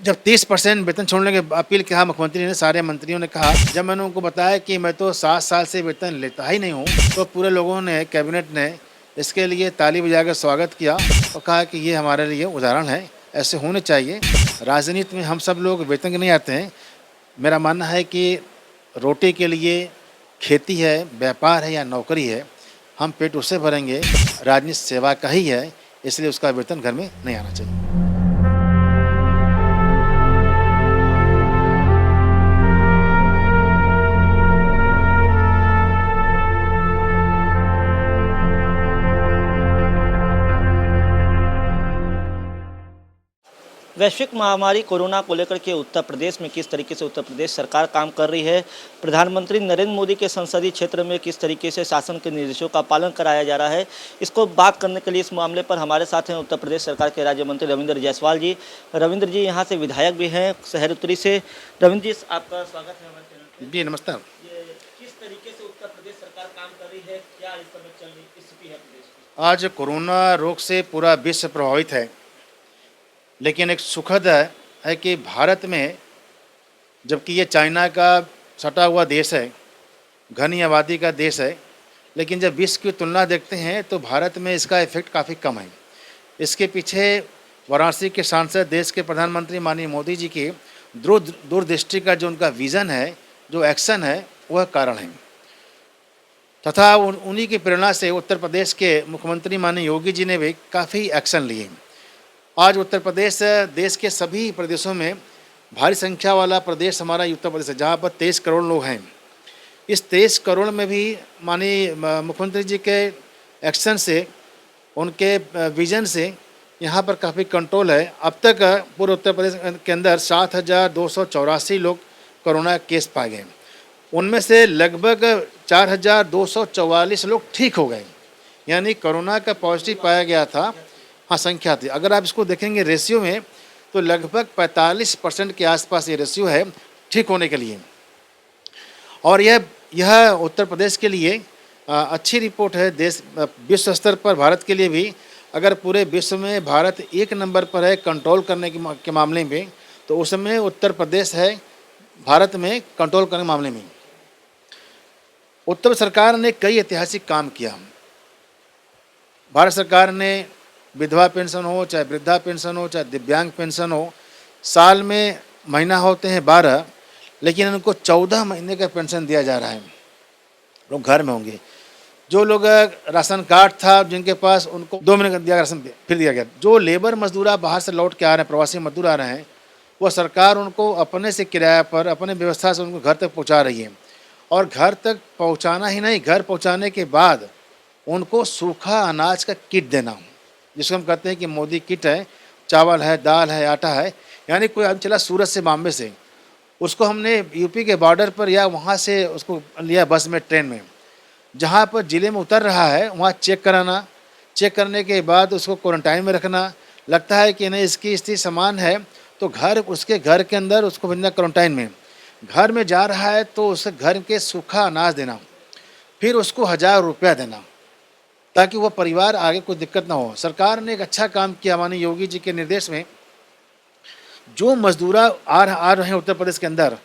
जब 30% वेतन छोड़ने की अपील कहा मुख्यमंत्री ने, सारे मंत्रियों ने कहा, जब मैंने उनको बताया कि मैं तो 7 साल से वेतन लेता ही नहीं हूँ, तो पूरे लोगों ने, कैबिनेट ने इसके लिए ताली बजाकर स्वागत किया और कहा कि ये हमारे लिए उदाहरण है, ऐसे होने चाहिए। राजनीति में हम सब लोग वेतन के नहीं आते हैं। मेरा मानना है कि रोटी के लिए खेती है, व्यापार है या नौकरी है, हम पेट उससे भरेंगे, राजनीति सेवा का ही है, इसलिए उसका वेतन घर में नहीं आना चाहिए। वैश्विक महामारी कोरोना को लेकर के उत्तर प्रदेश में किस तरीके से उत्तर प्रदेश सरकार काम कर रही है, प्रधानमंत्री नरेंद्र मोदी के संसदीय क्षेत्र में किस तरीके से शासन के निर्देशों का पालन कराया जा रहा है, इसको बात करने के लिए इस मामले पर हमारे साथ हैं उत्तर प्रदेश सरकार के राज्य मंत्री रविंद्र जायसवाल जी। रविंद्र जी यहाँ से विधायक भी हैं शहर उत्तरी से। रविंद्र जी, आपका स्वागत है हमारे चैनल पर। जी नमस्कार। ये किस तरीके से उत्तर प्रदेश सरकार काम कर रही है, क्या इस समय चल रही स्थिति है प्रदेश की? आज कोरोना रोग से पूरा विश्व प्रभावित है, लेकिन एक सुखद है कि भारत में, जबकि ये चाइना का सटा हुआ देश है, घनी आबादी का देश है, लेकिन जब विश्व की तुलना देखते हैं तो भारत में इसका इफेक्ट काफ़ी कम है। इसके पीछे वाराणसी के सांसद, देश के प्रधानमंत्री माननीय मोदी जी की दूरदृष्टि का जो उनका विज़न है, जो एक्शन है, वह कारण है। तथा उन्हीं की प्रेरणा से उत्तर प्रदेश के मुख्यमंत्री माननीय योगी जी ने भी काफ़ी एक्शन लिए। आज उत्तर प्रदेश देश के सभी प्रदेशों में भारी संख्या वाला प्रदेश हमारा उत्तर प्रदेश है, जहाँ पर 23 करोड़ लोग हैं। इस 23 करोड़ में भी माननीय मुख्यमंत्री जी के एक्शन से, उनके विजन से यहाँ पर काफ़ी कंट्रोल है। अब तक पूरे उत्तर प्रदेश के अंदर 7,284 लोग कोरोना केस पाए गए। उनमें से लगभग 4,244 लोग ठीक हो गए, यानी कोरोना का पॉजिटिव पाया गया था। हाँ, संख्या थी। अगर आप इसको देखेंगे रेशियो में, तो लगभग 45% के आसपास ये रेशियो है ठीक होने के लिए। और यह उत्तर प्रदेश के लिए अच्छी रिपोर्ट है। देश विश्व स्तर पर भारत के लिए भी, अगर पूरे विश्व में भारत 1 नंबर पर है कंट्रोल करने के मामले में, तो उसमें उत्तर प्रदेश है भारत में कंट्रोल करने के मामले में। उत्तर सरकार ने कई ऐतिहासिक काम किया। भारत सरकार ने विधवा पेंशन हो, चाहे वृद्धा पेंशन हो, चाहे दिव्यांग पेंशन हो, साल में महीना होते हैं 12, लेकिन उनको 14 महीने का पेंशन दिया जा रहा है। लोग घर में होंगे, जो लोग राशन कार्ड था जिनके पास, उनको 2 महीने का दिया, राशन फिर दिया गया। जो लेबर मजदूर बाहर से लौट के आ रहे हैं, प्रवासी मजदूर आ रहे हैं, वो सरकार उनको अपने से किराया पर, अपने व्यवस्था से उनको घर तक पहुँचा रही है। और घर तक पहुँचाना ही नहीं, घर पहुँचाने के बाद उनको सूखा अनाज का किट देना, जिसको हम कहते हैं कि मोदी किट है। चावल है, दाल है, आटा है। यानी कोई आदमी चला सूरत से, बॉम्बे से, उसको हमने यूपी के बॉर्डर पर या वहाँ से उसको लिया बस में, ट्रेन में, जहाँ पर ज़िले में उतर रहा है वहाँ चेक कराना, चेक करने के बाद उसको क्वारंटाइन में रखना। लगता है कि नहीं इसकी स्थिति समान है, तो उसके घर के अंदर उसको भेजना क्वारंटाइन में। घर में जा रहा है तो उसे घर के सूखा अनाज देना, फिर उसको 1,000 रुपया देना, ताकि वह परिवार आगे कोई दिक्कत ना हो। सरकार ने एक अच्छा काम किया माननीय योगी जी के निर्देश में। जो मजदूर आ रहे हैं उत्तर प्रदेश के अंदर,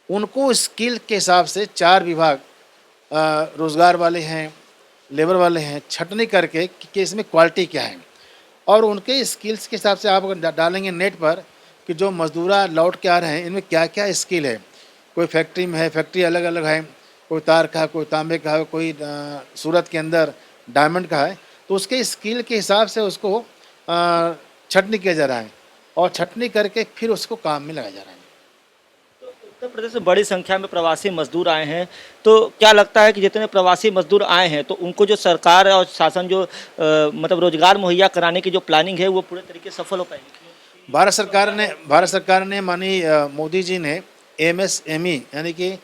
उनको स्किल के हिसाब से 4 विभाग, रोज़गार वाले हैं, लेबर वाले हैं, छटनी करके कि इसमें क्वालिटी क्या है, और उनके स्किल्स के हिसाब से आप अगर डालेंगे नेट पर कि जो मजदूर लौट के आ रहे हैं इनमें क्या क्या स्किल है। कोई फैक्ट्री में है, फैक्ट्री अलग अलग है, कोई तार का है, कोई तांबे का है, कोई सूरत के अंदर डायमंड का है, तो उसके स्किल के हिसाब से उसको छटनी किया जा रहा है, और छटनी करके फिर उसको काम में लगाया जा रहा है। तो उत्तर प्रदेश में बड़ी संख्या में प्रवासी मजदूर आए हैं, तो क्या लगता है कि जितने प्रवासी मजदूर आए हैं तो उनको जो सरकार और शासन जो मतलब रोजगार मुहैया कराने की जो प्लानिंग है वो पूरे तरीके से सफल हो पाएगी? भारत सरकार ने माननीय मोदी जी ने MSME यानी कि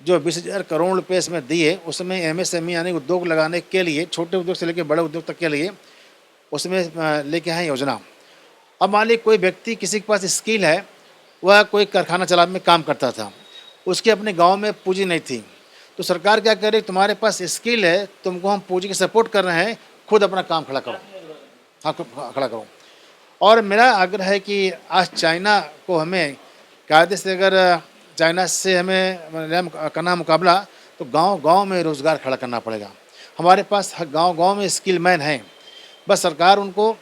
जो 20,000 करोड़ रुपये इसमें दिए, उसमें MSME यानी उद्योग लगाने के लिए, छोटे उद्योग से लेकर बड़े उद्योग तक के लिए उसमें लेके आए योजना। अब मान लीजिए कोई व्यक्ति, किसी के पास स्किल है, वह कोई कारखाना चलाने में काम करता था, उसके अपने गांव में पूंजी नहीं थी, तो सरकार क्या करे, तुम्हारे पास स्किल है, तुमको हम पूंजी की सपोर्ट कर रहे हैं, खुद अपना काम खड़ा करो। हाँ, खड़ा करो। और मेरा आग्रह है कि आज चाइना को हमें कायदे से अगर चाइना से हमें करना मुकाबला, तो गांव-गांव में रोज़गार खड़ा करना पड़ेगा। हमारे पास हर गांव-गांव में स्किल मैन हैं, बस सरकार उनको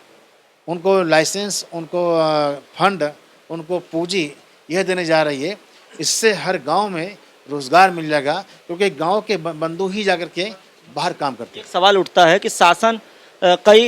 उनको लाइसेंस, उनको फंड, उनको पूँजी यह देने जा रही है। इससे हर गांव में रोज़गार मिल जाएगा, क्योंकि गांव के बंधु ही जाकर के बाहर काम करते हैं। एक सवाल उठता है कि शासन कई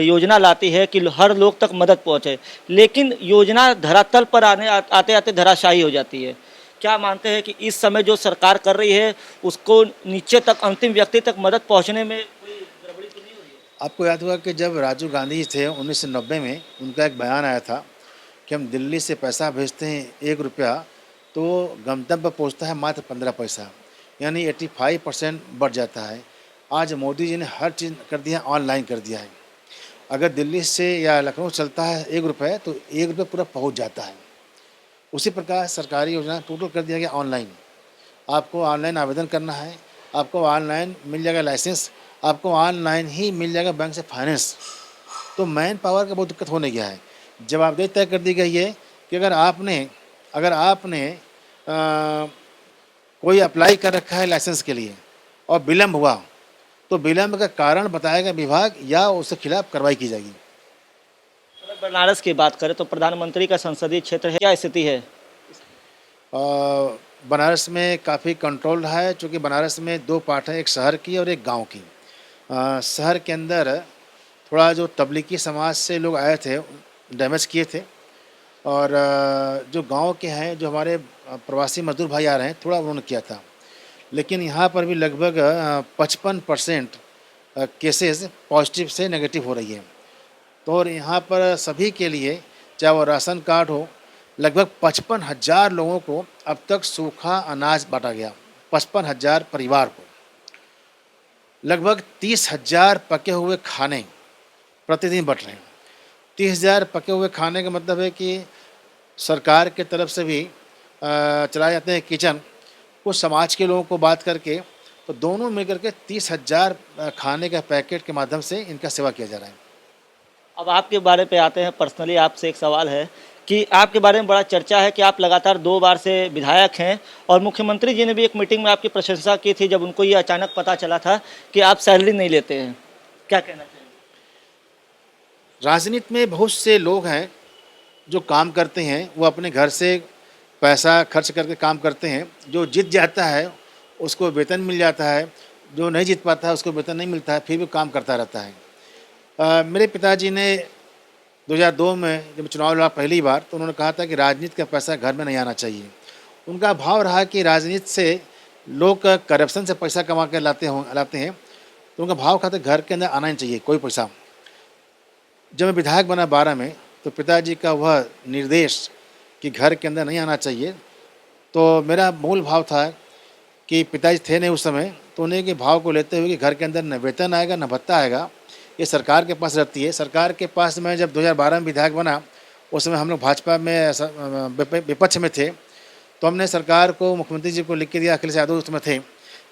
योजना लाती है कि हर लोग तक मदद पहुंचे, लेकिन योजना धरातल पर आते आते धराशायी हो जाती है। क्या मानते हैं कि इस समय जो सरकार कर रही है उसको नीचे तक, अंतिम व्यक्ति तक मदद पहुंचने में कोई गड़बड़ी तो नहीं हो रही है? आपको याद होगा कि जब राजीव गांधी जी थे 1990 में, उनका एक बयान आया था कि हम दिल्ली से पैसा भेजते हैं 1 रुपया, तो गंतव्य पहुंचता है मात्र 15 पैसा, यानी 85% बढ़ जाता है। आज मोदी जी ने हर चीज़ कर दिया, ऑनलाइन कर दिया है। अगर दिल्ली से या लखनऊ चलता है 1 रुपये, तो 1 रुपये पूरा पहुंच जाता है। उसी प्रकार सरकारी योजना टोटल कर दिया गया ऑनलाइन। आपको ऑनलाइन आवेदन करना है, आपको ऑनलाइन मिल जाएगा लाइसेंस, आपको ऑनलाइन ही मिल जाएगा बैंक से फाइनेंस। तो मैन पावर का बहुत दिक्कत होने गया है। जवाबदेही तय कर दी गई है कि अगर आपने कोई अप्लाई कर रखा है लाइसेंस के लिए और विलम्ब हुआ, तो विलम्ब का कारण बताएगा विभाग या उसके खिलाफ कार्रवाई की जाएगी। अगर बनारस की बात करें तो प्रधानमंत्री का संसदीय क्षेत्र है, क्या स्थिति है? बनारस में काफ़ी कंट्रोल है, चूँकि बनारस में 2 पार्ट हैं, एक शहर की और एक गांव की। शहर के अंदर थोड़ा जो तबलीगी समाज से लोग आए थे, डैमेज किए थे, और जो गांव के हैं, जो हमारे प्रवासी मजदूर भाई आ रहे हैं, थोड़ा उन्होंने किया था। लेकिन यहाँ पर भी लगभग 55% केसेस पॉजिटिव से नेगेटिव हो रही है। तो और यहाँ पर सभी के लिए, चाहे वो राशन कार्ड हो, लगभग 55,000 लोगों को अब तक सूखा अनाज बांटा गया, 55,000 परिवार को। लगभग 30,000 पके हुए खाने प्रतिदिन बँट रहे हैं। 30,000 पके हुए खाने का मतलब है कि सरकार के तरफ से भी चलाए जाते हैं किचन, कुछ समाज के लोगों को बात करके, तो दोनों मिलकर के 30,000 खाने का पैकेट के माध्यम से इनका सेवा किया जा रहा है। अब आपके बारे पे आते हैं। पर्सनली आपसे एक सवाल है कि आपके बारे में बड़ा चर्चा है कि आप लगातार 2 बार से विधायक हैं, और मुख्यमंत्री जी ने भी एक मीटिंग में आपकी प्रशंसा की थी जब उनको ये अचानक पता चला था कि आप सैलरी नहीं लेते हैं। क्या कहना चाहिए? राजनीति में बहुत से लोग हैं जो काम करते हैं, वो अपने घर से पैसा खर्च करके काम करते हैं। जो जीत जाता है उसको वेतन मिल जाता है, जो नहीं जीत पाता है उसको वेतन नहीं मिलता है, फिर भी काम करता रहता है। मेरे पिताजी ने 2002 में जब चुनाव लड़ा पहली बार, तो उन्होंने कहा था कि राजनीति का पैसा घर में नहीं आना चाहिए। उनका भाव रहा कि राजनीति से लोग करप्शन से पैसा कमा के लाते हैं, तो उनका भाव था घर के अंदर आना ही चाहिए कोई पैसा। जब मैं विधायक बना 12 में, तो पिताजी का वह निर्देश कि घर के अंदर नहीं आना चाहिए, तो मेरा मूल भाव था कि पिताजी थे नहीं उस समय, तो उन्हीं के भाव को लेते हुए कि घर के अंदर न वेतन आएगा न भत्ता आएगा, ये सरकार के पास रहती है। सरकार के पास मैं जब 2012 में विधायक बना, उस समय हम लोग भाजपा में विपक्ष में थे, तो हमने सरकार को, मुख्यमंत्री जी को लिख के दिया, अखिलेश यादव उस समय थे,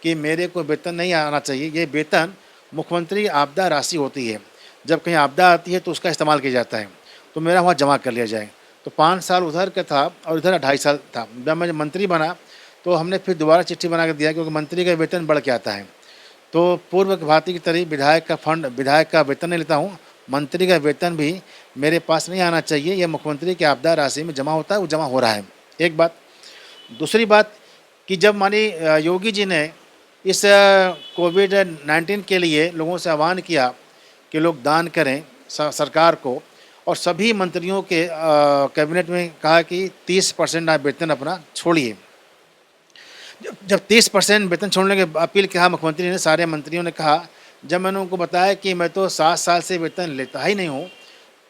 कि मेरे को वेतन नहीं आना चाहिए। ये वेतन मुख्यमंत्री आपदा राशि होती है, जब कहीं आपदा आती है तो उसका इस्तेमाल किया जाता है, तो मेरा वहाँ जमा कर लिया जाए। तो 5 साल उधर का था और इधर 2.5 साल था। जब मैं मंत्री बना तो हमने फिर दोबारा चिट्ठी बना कर दिया, क्योंकि मंत्री का वेतन बढ़ के आता है। तो पूर्व भांति की तरह विधायक का फंड, विधायक का वेतन नहीं लेता हूँ, मंत्री का वेतन भी मेरे पास नहीं आना चाहिए। यह मुख्यमंत्री की आपदा राशि में जमा होता है, वो जमा हो रहा है, एक बात। दूसरी बात कि जब माननीय योगी जी ने इस कोविड-19 के लिए लोगों से आह्वान किया कि लोग दान करें सरकार को, और सभी मंत्रियों के कैबिनेट में कहा कि 30% आप वेतन अपना छोड़िए। जब 30% वेतन छोड़ने की अपील किया मुख्यमंत्री ने, सारे मंत्रियों ने कहा, जब मैंने उनको बताया कि मैं तो 7 साल से वेतन लेता ही नहीं हूँ,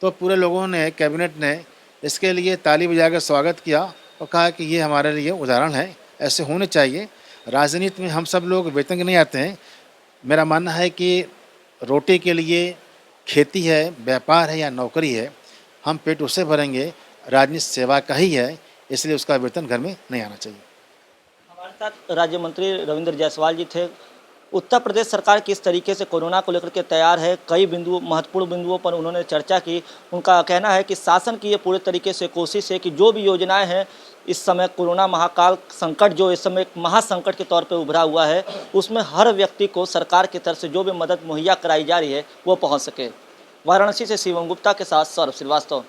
तो पूरे लोगों ने, कैबिनेट ने इसके लिए ताली बजाकर स्वागत किया और कहा कि ये हमारे लिए उदाहरण है, ऐसे होने चाहिए। राजनीति में हम सब लोग वेतन के नहीं आते हैं। मेरा मानना है कि रोटी के लिए खेती है, व्यापार है या नौकरी है, हम पेट उससे भरेंगे, राजनीति सेवा का ही है, इसलिए उसका वेतन घर में नहीं आना चाहिए। हमारे साथ राज्य मंत्री रविंद्र जायसवाल जी थे। उत्तर प्रदेश सरकार किस तरीके से कोरोना को लेकर के तैयार है, कई महत्वपूर्ण बिंदुओं पर उन्होंने चर्चा की। उनका कहना है कि शासन की ये पूरे तरीके से कोशिश है कि जो भी योजनाएं हैं इस समय कोरोना महाकाल संकट जो इस समय एक महासंकट के तौर पे उभरा हुआ है, उसमें हर व्यक्ति को सरकार की तरफ से जो भी मदद मुहैया कराई जा रही है वो पहुँच सके। वाराणसी से शिवम गुप्ता के साथ सौरभ श्रीवास्तव।